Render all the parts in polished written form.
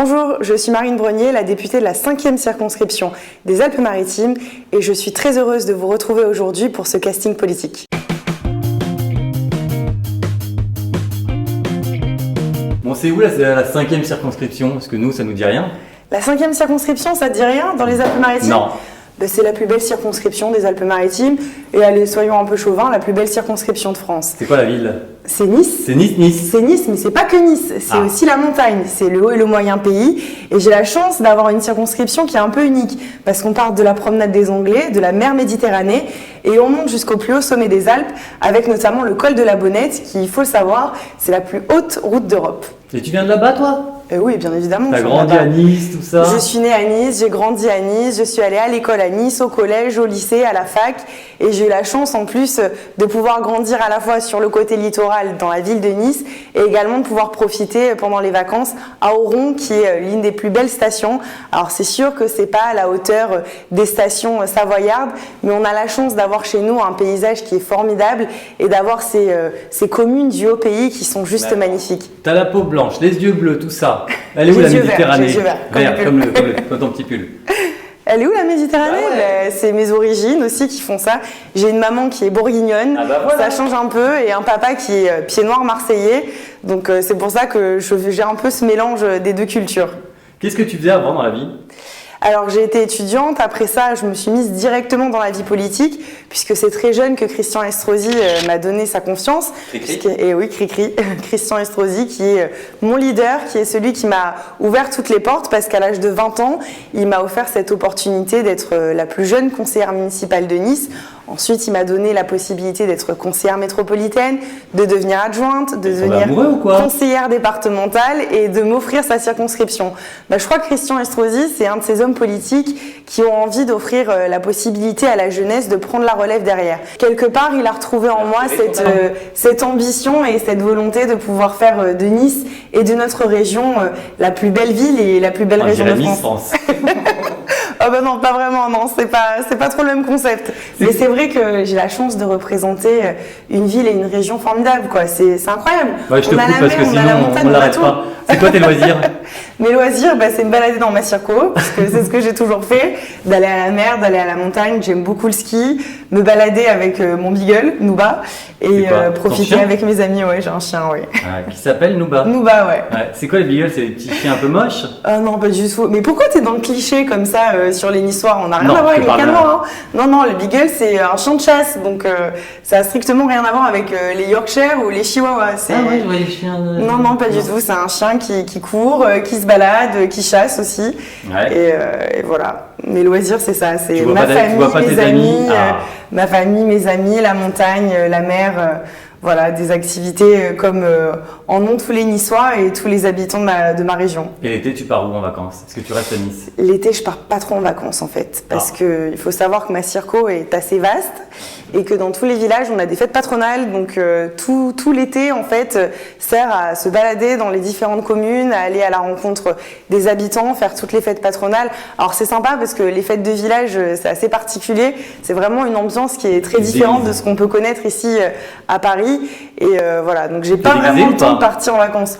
Bonjour, je suis Marine Brenier, la députée de la 5e circonscription des Alpes-Maritimes et je suis très heureuse de vous retrouver aujourd'hui pour ce casting politique. Bon, c'est où là, c'est la 5e circonscription? Parce que nous, ça nous dit rien. La 5e circonscription, ça te dit rien dans les Alpes-Maritimes? Non. C'est la plus belle circonscription des Alpes-Maritimes et allez, soyons un peu chauvins, la plus belle circonscription de France. C'est quoi la ville? C'est Nice. C'est Nice. C'est Nice, mais c'est pas que Nice, c'est aussi la montagne, c'est le haut et le moyen pays. Et j'ai la chance d'avoir une circonscription qui est un peu unique, parce qu'on part de la promenade des Anglais, de la mer Méditerranée, et on monte jusqu'au plus haut sommet des Alpes, avec notamment le col de la Bonnette, qui, il faut le savoir, c'est la plus haute route d'Europe. Et tu viens de là-bas, toi? Oui, bien évidemment. T'as grandi à Nice, tout ça? Je suis née à Nice, j'ai grandi à Nice, je suis allée à l'école à Nice, au collège, au lycée, à la fac, et j'ai eu la chance en plus de pouvoir grandir à la fois sur le côté littoral dans la ville de Nice, et également de pouvoir profiter pendant les vacances à Oron, qui est l'une des plus belles stations. Alors c'est sûr que c'est pas à la hauteur des stations savoyardes, mais on a la chance d'avoir chez nous un paysage qui est formidable et d'avoir ces communes du haut pays qui sont juste magnifiques. T'as la peau blanche, les yeux bleus, tout ça. Elle est où la Méditerranée? Vert, comme ton petit pull. Elle est où la Méditerranée? C'est mes origines aussi qui font ça. J'ai une maman qui est bourguignonne, ça change un peu, et un papa qui est pied noir marseillais. Donc c'est pour ça que j'ai un peu ce mélange des deux cultures. Qu'est-ce que tu faisais avant dans la vie? Alors j'ai été étudiante, après ça je me suis mise directement dans la vie politique, puisque c'est très jeune que Christian Estrosi m'a donné sa confiance. Et oui, Cricri, Christian Estrosi qui est mon leader, qui est celui qui m'a ouvert toutes les portes, parce qu'à l'âge de 20 ans, il m'a offert cette opportunité d'être la plus jeune conseillère municipale de Nice. Ensuite, il m'a donné la possibilité d'être conseillère métropolitaine, de devenir adjointe, de devenir conseillère départementale et de m'offrir sa circonscription. Je crois que Christian Estrosi, c'est un de ces hommes politiques qui ont envie d'offrir la possibilité à la jeunesse de prendre la relève derrière. Quelque part, il a retrouvé en moi cette ambition et cette volonté de pouvoir faire de Nice et de notre région la plus belle ville et la plus belle région de France. Oh ben non, pas vraiment, non, c'est pas trop le même concept. Mais c'est vrai que j'ai la chance de représenter une ville et une région formidables, quoi. C'est incroyable. Ouais, je te coupe parce que sinon on l'arrête pas. C'est quoi tes loisirs? Mes loisirs, c'est me balader dans ma circo, parce que c'est ce que j'ai toujours fait, d'aller à la mer, d'aller à la montagne. J'aime beaucoup le ski, me balader avec mon beagle, Nouba, et profiter avec mes amis. Ouais, j'ai un chien, oui. Qui s'appelle Nouba? Nouba, ouais. C'est quoi les beagles? C'est des petits chiens un peu moches? Non, pas du tout. Mais pourquoi t'es dans le cliché comme ça sur les Niçois? On n'a rien à voir avec les Canois. Non, le beagle c'est un chien de chasse, donc ça a strictement rien à voir avec les Yorkshire ou les Chihuahuas. Ah ouais, je vois les chiens. Non, pas du tout. C'est un chien qui court, qui se balade, qui chasse aussi. Ouais. Et voilà. Mes loisirs, c'est ça. C'est ma famille, mes amis, la montagne, la mer. Voilà, des activités comme en ont tous les Niçois et tous les habitants de ma région. Et l'été, tu pars où en vacances? Est-ce que tu restes à Nice? L'été, je pars pas trop en vacances en fait, parce que il faut savoir que ma circo est assez vaste et que dans tous les villages, on a des fêtes patronales. Donc tout l'été, en fait, sert à se balader dans les différentes communes, à aller à la rencontre des habitants, faire toutes les fêtes patronales. Alors c'est sympa parce que les fêtes de village, c'est assez particulier. C'est vraiment une ambiance qui est très différente de ce qu'on peut connaître ici à Paris. Et voilà, donc j'ai pas vraiment le temps de partir en vacances.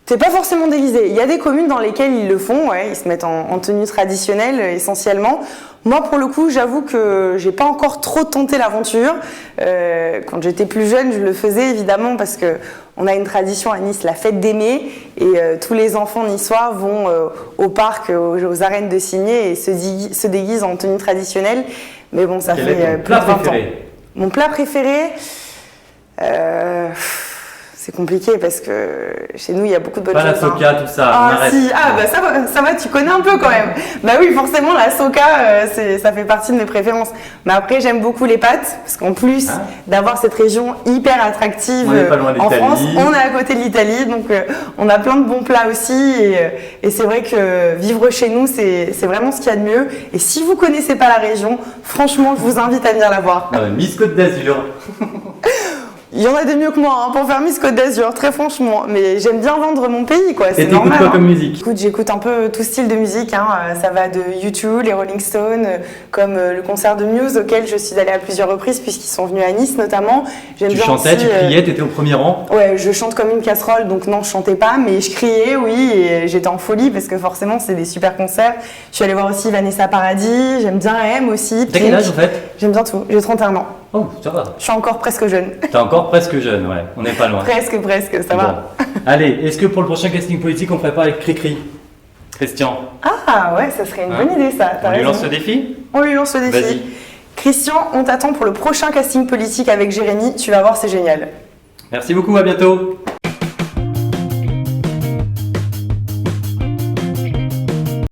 C'est pas forcément déguisé. Il y a des communes dans lesquelles ils le font, ils se mettent en tenue traditionnelle essentiellement. Moi, pour le coup, j'avoue que j'ai pas encore trop tenté l'aventure. Quand j'étais plus jeune, je le faisais évidemment parce que on a une tradition à Nice, la fête des Mets, et tous les enfants niçois vont au parc, aux arènes de Cygnet et se déguisent en tenue traditionnelle. Mais bon, ça fait plus de 20 ans. Mon plat préféré, c'est compliqué parce que chez nous il y a beaucoup de bonnes choses. Pas la soca, tout ça. Ça va, tu connais un peu quand même. Bah oui, forcément la soca, ça fait partie de mes préférences. Mais après j'aime beaucoup les pâtes parce qu'en plus d'avoir cette région hyper attractive en France, on est à côté de l'Italie, donc on a plein de bons plats aussi. Et c'est vrai que vivre chez nous, c'est vraiment ce qu'il y a de mieux. Et si vous connaissez pas la région, franchement, je vous invite à venir la voir. Miss Côte d'Azur. Il y en a des mieux que moi pour faire Miss Côte d'Azur, très franchement. Mais j'aime bien vendre mon pays, quoi. Et t'écoutes quoi comme musique? Écoute, j'écoute un peu tout style de musique. Ça va de U2, les Rolling Stones, comme le concert de Muse auquel je suis allée à plusieurs reprises puisqu'ils sont venus à Nice notamment. Tu chantais, tu criais, t'étais au premier rang? Ouais, je chante comme une casserole, donc non, je chantais pas, mais je criais, oui, et j'étais en folie parce que forcément, c'est des super concerts. Je suis allée voir aussi Vanessa Paradis, j'aime bien M aussi. T'as quel âge en fait? J'aime bien tout, j'ai 31 ans. Oh, ça va. Je suis encore presque jeune. T'es encore presque jeune, ouais, on n'est pas loin. Presque, ça va. Allez, est-ce que pour le prochain casting politique, on ferait pas avec Cricri? Christian? Ah ouais, ça serait une bonne idée ça. On lui lance le défi? On lui lance le défi. Vas-y. Christian, on t'attend pour le prochain casting politique avec Jérémy, tu vas voir, c'est génial. Merci beaucoup, à bientôt.